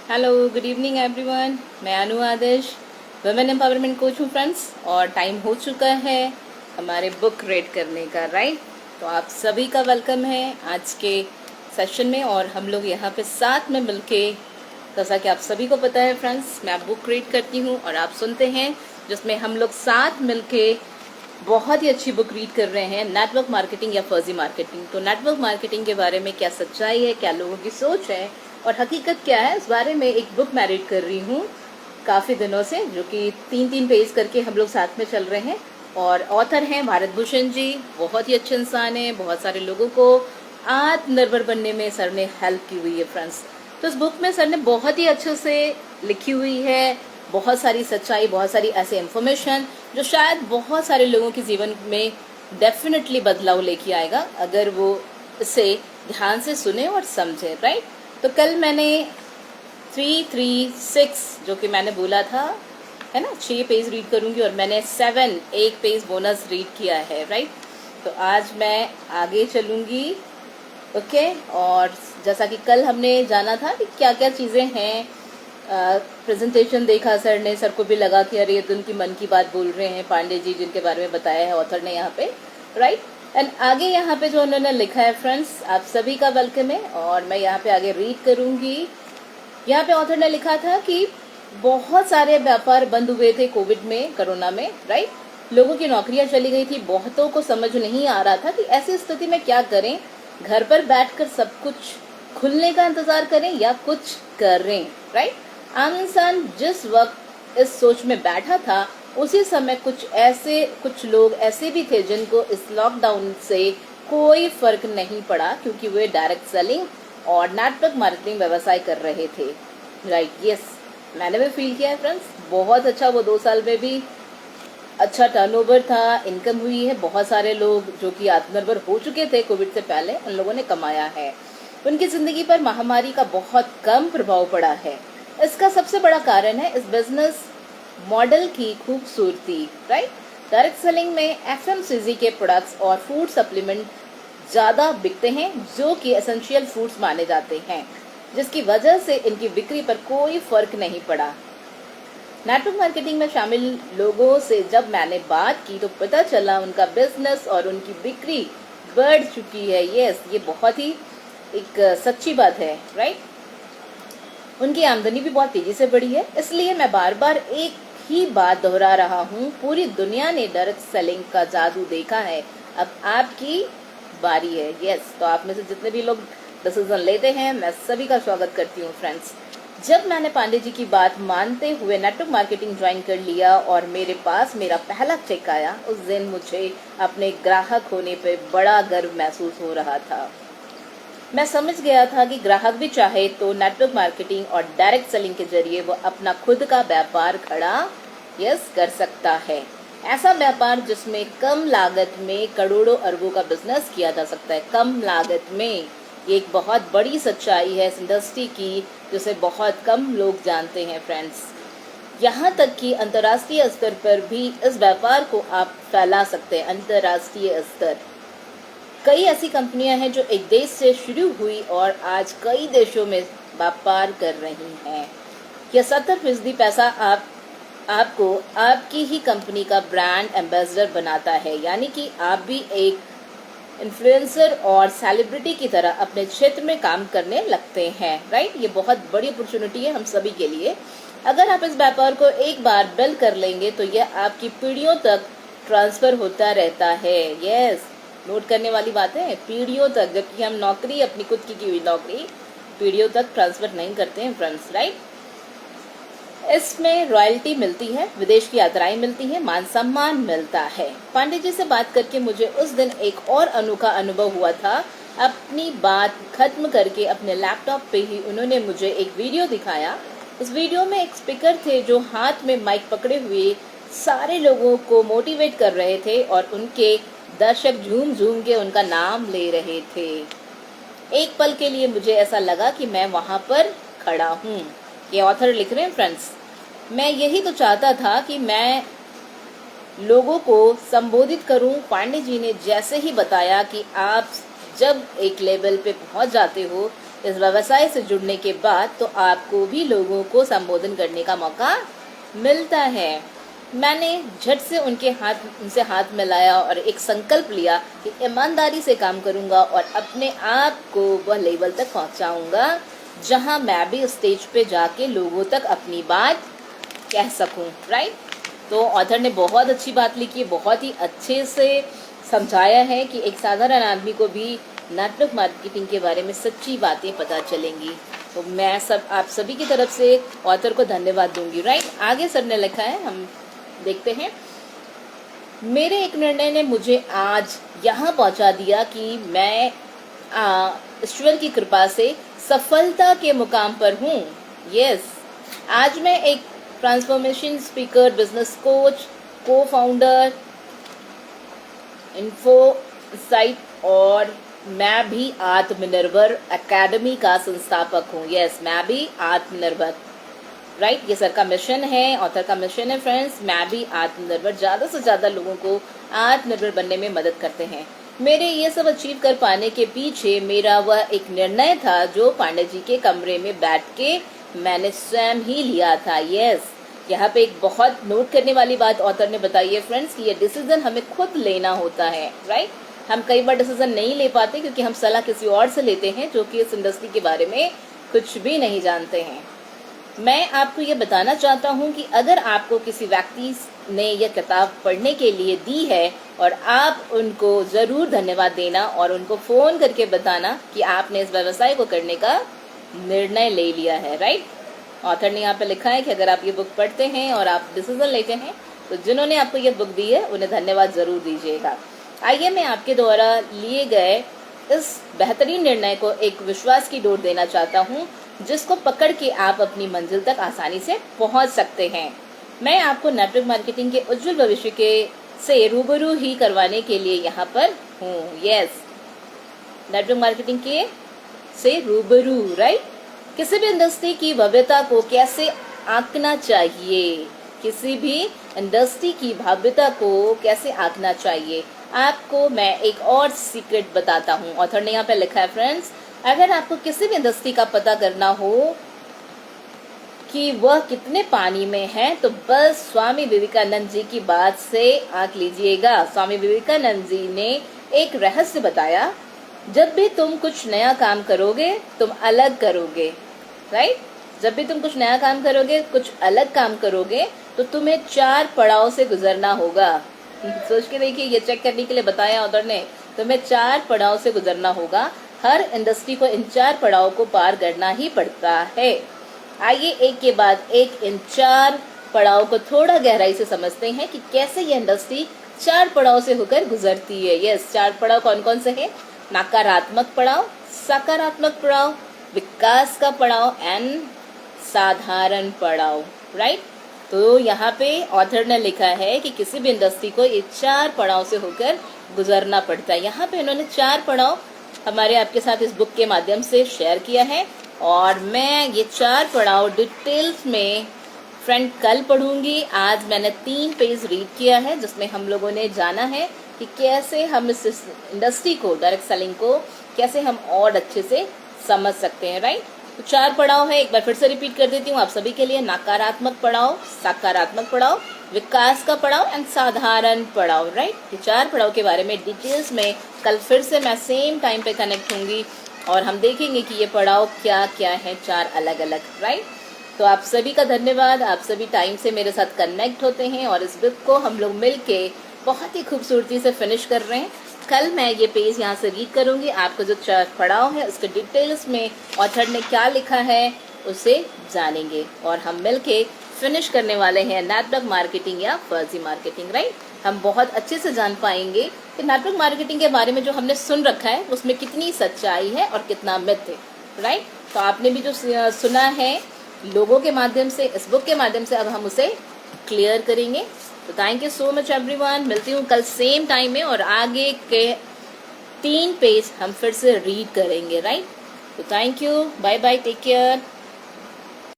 Hello, good evening everyone. मैं अनु आदर्श, women empowerment coach हूँ friends. और टाइम हो चुका है हमारे बुक रीड करने का, राइट। तो आप सभी का वेलकम है आज के सेशन में। और हम लोग यहाँ पे साथ में मिलके, जैसा कि आप सभी को पता है फ्रेंड्स, मैं बुक रीड करती हूँ और आप सुनते हैं, जिसमें हम लोग साथ मिलके बहुत ही अच्छी बुक रीड कर रहे हैं, नेटवर्क मार्केटिंग या फर्जी मार्केटिंग। तो नेटवर्क मार्केटिंग के बारे में क्या सच्चाई है, क्या लोगों की सोच है और हकीकत क्या है, इस बारे में एक बुक मैं रीड कर रही हूँ काफ़ी दिनों से, जो कि 3-3 पेज करके हम लोग साथ में चल रहे हैं। और ऑथर हैं भारत भूषण जी, बहुत ही अच्छे इंसान हैं। बहुत सारे लोगों को आत्मनिर्भर बनने में सर ने हेल्प की हुई है फ्रेंड्स। तो इस बुक में सर ने बहुत ही अच्छे से लिखी हुई है, बहुत सारी सच्चाई, बहुत सारी ऐसे इन्फॉर्मेशन जो शायद बहुत सारे लोगों के जीवन में डेफिनेटली बदलाव लेके आएगा, अगर वो इसे ध्यान से सुने और समझे, राइट। तो कल मैंने 336 जो कि मैंने बोला था, है ना, 6 पेज रीड करूंगी और मैंने 7 एक पेज बोनस रीड किया है, राइट। तो आज मैं आगे चलूंगी, ओके। और जैसा कि कल हमने जाना था कि क्या क्या चीज़ें हैं, प्रेजेंटेशन देखा सर ने, सर को भी लगा कि अरे ये तो उनकी मन की बात बोल रहे हैं पांडे जी, जिनके बारे में बताया है ऑथर ने यहाँ पे, राइट। एंड आगे यहाँ पे जो उन्होंने लिखा है फ्रेंड्स, आप सभी का वेलकम है और मैं यहाँ पे आगे रीड करूंगी। यहाँ पे ऑथर ने लिखा था कि बहुत सारे व्यापार बंद हुए थे कोविड में, कोरोना में, राइट। लोगों की नौकरियां चली गई थी, बहुतों को समझ नहीं आ रहा था कि ऐसी स्थिति में क्या करें, घर पर बैठकर सब कुछ खुलने का इंतजार करें या कुछ करें, राइट। आम इंसान जिस वक्त इस सोच में बैठा था, उसी समय कुछ लोग ऐसे भी थे जिनको इस लॉकडाउन से कोई फर्क नहीं पड़ा, क्योंकि वे डायरेक्ट सेलिंग और नेटवर्क मार्केटिंग व्यवसाय कर रहे थे, राइट। यस, मैंने भी फील किया है फ्रेंड्स, बहुत अच्छा, वो 2 साल में भी अच्छा टर्नओवर था, इनकम हुई है। बहुत सारे लोग जो कि आत्मनिर्भर हो चुके थे कोविड से पहले, उन लोगों ने कमाया है। उनकी जिंदगी पर महामारी का बहुत कम प्रभाव पड़ा है। इसका सबसे बड़ा कारण है इस बिजनेस मॉडल की खूबसूरती, राइट। डायरेक्ट सेलिंग में एफएमसीजी के प्रोडक्ट्स और फूड सप्लीमेंट ज़्यादा बिकते हैं, जो कि एसेंशियल फूड्स माने जाते हैं, जिसकी वजह से इनकी बिक्री पर कोई फर्क नहीं पड़ा। नेटवर्क मार्केटिंग में शामिल लोगों से जब मैंने बात की तो पता चला उनका बिजनेस और उनकी बिक्री बढ़ चुकी है। यस, ये बहुत ही एक सच्ची बात है, राइट। उनकी आमदनी भी बहुत तेजी से बढ़ी है। इसलिए मैं बार बार एक ही बात दोहरा रहा हूँ, पूरी दुनिया ने डायरेक्ट सेलिंग का जादू देखा है, अब आपकी बारी है। यस, तो आप में से जितने भी लोग डिसीजन लेते हैं, मैं सभी का स्वागत करती हूँ फ्रेंड्स। जब मैंने पांडे जी की बात मानते हुए नेटवर्क मार्केटिंग ज्वाइन कर लिया और मेरे पास मेरा पहला चेक आया, उस दिन मुझे अपने ग्राहक होने पर बड़ा गर्व महसूस हो रहा था। मैं समझ गया था कि ग्राहक भी चाहे तो नेटवर्क मार्केटिंग और डायरेक्ट सेलिंग के जरिए वो अपना खुद का व्यापार खड़ा कर सकता है। ऐसा व्यापार जिसमें कम लागत में करोड़ों अरबों का बिजनेस किया जा सकता है। कम लागत में, ये एक बहुत बड़ी सच्चाई है इस इंडस्ट्री की, जिसे बहुत कम लोग जानते हैं फ्रेंड्स। यहाँ तक कि अंतर्राष्ट्रीय स्तर पर भी इस व्यापार को आप फैला सकते हैं। अंतर्राष्ट्रीय स्तर, कई ऐसी कंपनियां हैं जो एक देश से शुरू हुई और आज कई देशों में व्यापार कर रही हैं। यह 70% पैसा आपको आपकी ही कंपनी का ब्रांड एम्बेसडर बनाता है, यानी कि आप भी एक इन्फ्लुएंसर और सेलिब्रिटी की तरह अपने क्षेत्र में काम करने लगते हैं, राइट। ये बहुत बड़ी अपॉर्चुनिटी है हम सभी के लिए। अगर आप इस व्यापार को एक बार बिल्ड कर लेंगे तो यह आपकी पीढ़ियों तक ट्रांसफर होता रहता है। यस, नोट करने वाली बात है, पीढ़ियों तक, जबकि हम नौकरी, अपनी खुद की हुई नौकरी पीढ़ियों तक ट्रांसफर नहीं करते हैं फ्रेंड्स, राइट। इसमें रॉयल्टी मिलती है, विदेश की यात्राएं मिलती है, मान सम्मान मिलता है। पांडे जी से बात करके मुझे उस दिन एक और अनोखा अनुभव हुआ था। अपनी बात खत्म करके अपने लैपटॉप पे ही उन्होंने मुझे एक वीडियो दिखाया। उस वीडियो में एक स्पीकर थे जो हाथ में माइक पकड़े हुए सारे लोगों को मोटिवेट कर रहे थे और उनके दर्शक झूम झूम के उनका नाम ले रहे थे। एक पल के लिए मुझे ऐसा लगा कि मैं वहां पर खड़ा हूँ। ये ऑथर लिख रहे हैं फ्रेंड्स, मैं यही तो चाहता था कि मैं लोगों को संबोधित करूं। पांडे जी ने जैसे ही बताया कि आप जब एक लेवल पे पहुंच जाते हो इस व्यवसाय से जुड़ने के बाद तो आपको भी लोगों को संबोधन करने का मौका मिलता है। मैंने झट से उनसे हाथ मिलाया और एक संकल्प लिया कि ईमानदारी से काम करूंगा और अपने आप को वह लेवल तक पहुंचाऊंगा जहां मैं भी स्टेज पे जाके लोगों तक अपनी बात कह सकूं, राइट। तो ऑथर ने बहुत अच्छी बात लिखी, बहुत ही अच्छे से समझाया है कि एक साधारण आदमी को भी नेटवर्क मार्केटिंग के बारे में सच्ची बातें पता चलेंगी। तो मैं आप सभी की तरफ से ऑथर को धन्यवाद दूंगी, राइट। आगे सर ने लिखा है, हम देखते हैं। मेरे एक निर्णय ने मुझे आज यहाँ पहुँचा दिया कि मैं ईश्वर की कृपा से सफलता के मुकाम पर हूँ। यस, आज मैं एक ट्रांसफॉर्मेशन स्पीकर, बिजनेस कोच, को फाउंडर, इन्फो साइट और मैं भी आत्मनिर्भर एकेडमी का संस्थापक हूँ। यस, मैं भी आत्मनिर्भर, राइट। ये सर का मिशन है, ऑथर का मिशन है फ्रेंड्स। मैं भी आत्मनिर्भर, ज़्यादा से ज़्यादा लोगों को आत्मनिर्भर बनने में मदद करते हैं। मेरे ये सब अचीव कर पाने के पीछे मेरा वह एक निर्णय था जो पांडे जी के कमरे में बैठ के मैंने स्वयं ही लिया था। यस, यहाँ पे एक बहुत नोट करने वाली बात ऑथर ने बताई है फ्रेंड्स कि ये डिसीजन हमें खुद लेना होता है, राइट। हम कई बार डिसीजन नहीं ले पाते क्योंकि हम सलाह किसी और से लेते हैं जो कि इस इंडस्ट्री के बारे में कुछ भी नहीं जानते हैं। मैं आपको ये बताना चाहता हूँ कि अगर आपको किसी व्यक्ति ने यह किताब पढ़ने के लिए दी है और आप उनको ज़रूर धन्यवाद देना और उनको फ़ोन करके बताना कि आपने इस व्यवसाय को करने का निर्णय ले लिया है, राइट। ऑथर ने यहाँ पे लिखा है कि अगर आप ये बुक पढ़ते हैं और आप डिसीजन लेते हैं तो जिन्होंने आपको ये बुक दी है उन्हें धन्यवाद ज़रूर दीजिएगा। आइए मैं आपके द्वारा लिए गए इस बेहतरीन निर्णय को एक विश्वास की डोर देना चाहता हूँ जिसको पकड़ के आप अपनी मंजिल तक आसानी से पहुँच सकते हैं। मैं आपको नेटवर्क मार्केटिंग के उज्जवल भविष्य के से रूबरू ही करवाने के लिए यहाँ पर हूँ। यस, नेटवर्क मार्केटिंग के से रूबरू, राइट। किसी भी इंडस्ट्री की भव्यता को कैसे आंकना चाहिए, किसी भी इंडस्ट्री की भव्यता को कैसे आंकना चाहिए, आपको मैं एक और सीक्रेट बताता हूँ। ऑथर ने यहाँ पे लिखा है फ्रेंड्स, अगर आपको किसी भी इंडस्ट्री का पता करना हो कि वह कितने पानी में है तो बस स्वामी विवेकानंद जी की बात से आंक लीजिएगा। स्वामी विवेकानंद जी ने एक रहस्य बताया, जब भी तुम कुछ नया काम करोगे तुम अलग करोगे, राइट। जब भी तुम कुछ नया काम करोगे, कुछ अलग काम करोगे तो तुम्हें 4 पड़ाव से गुजरना होगा। सोच के देखिए, ये चेक करने के लिए बताया ऑथर ने, तुम्हें 4 पड़ाव से गुजरना होगा। हर इंडस्ट्री को इन 4 पड़ाव को पार करना ही पड़ता है। आइए एक के बाद एक इन 4 पड़ाव को थोड़ा गहराई से समझते हैं कि कैसे ये इंडस्ट्री 4 पड़ाव से होकर गुजरती है। यस, 4 पड़ाव कौन कौन से हैं? नकारात्मक पड़ाव, सकारात्मक पड़ाव, विकास का पड़ाव एंड साधारण पड़ाव, राइट। तो यहाँ पे ऑथर ने लिखा है कि किसी भी इंडस्ट्री को ये 4 पड़ाव से होकर गुजरना पड़ता है। यहाँ पे इन्होंने 4 पड़ाव हमारे आपके साथ इस बुक के माध्यम से शेयर किया है और मैं ये 4 पड़ाव डिटेल्स में फ्रेंड कल पढ़ूंगी। आज मैंने 3 पेज रीड किया है जिसमें हम लोगों ने जाना है कि कैसे हम इस इंडस्ट्री को, डायरेक्ट सेलिंग को कैसे हम और अच्छे से समझ सकते हैं, राइट। तो 4 पड़ाव है, एक बार फिर से रिपीट कर देती हूँ आप सभी के लिए। नकारात्मक पड़ाव, सकारात्मक पड़ाव, विकास का पड़ाव एंड साधारण पड़ाव, राइट। ये 4 पड़ाव के बारे में डिटेल्स में कल फिर से मैं सेम टाइम पे कनेक्ट होंगी और हम देखेंगे कि ये पड़ाव क्या क्या है, 4 अलग अलग, राइट। तो आप सभी का धन्यवाद, आप सभी टाइम से मेरे साथ कनेक्ट होते हैं और इस बुक को हम लोग मिलके बहुत ही खूबसूरती से फिनिश कर रहे हैं। कल मैं ये पेज यहाँ से रीड करूँगी, आपको जो 4 पड़ाव है उसके डिटेल्स में ऑथर ने क्या लिखा है उसे जानेंगे और हम मिलके फिनिश करने वाले हैं नेटवर्क मार्केटिंग या फर्जी मार्केटिंग, राइट। हम बहुत अच्छे से जान पाएंगे कि नेटवर्क मार्केटिंग के बारे में जो हमने सुन रखा है उसमें कितनी सच्चाई है और कितना मिथ है, राइट। तो आपने भी जो सुना है लोगों के माध्यम से, इस बुक के माध्यम से, अब हम उसे क्लियर करेंगे। तो thank you so much everyone, मिलती हूँ कल सेम टाइम में और आगे के 3 पेज हम फिर से रीड करेंगे, राइट। तो thank you, bye bye, take care.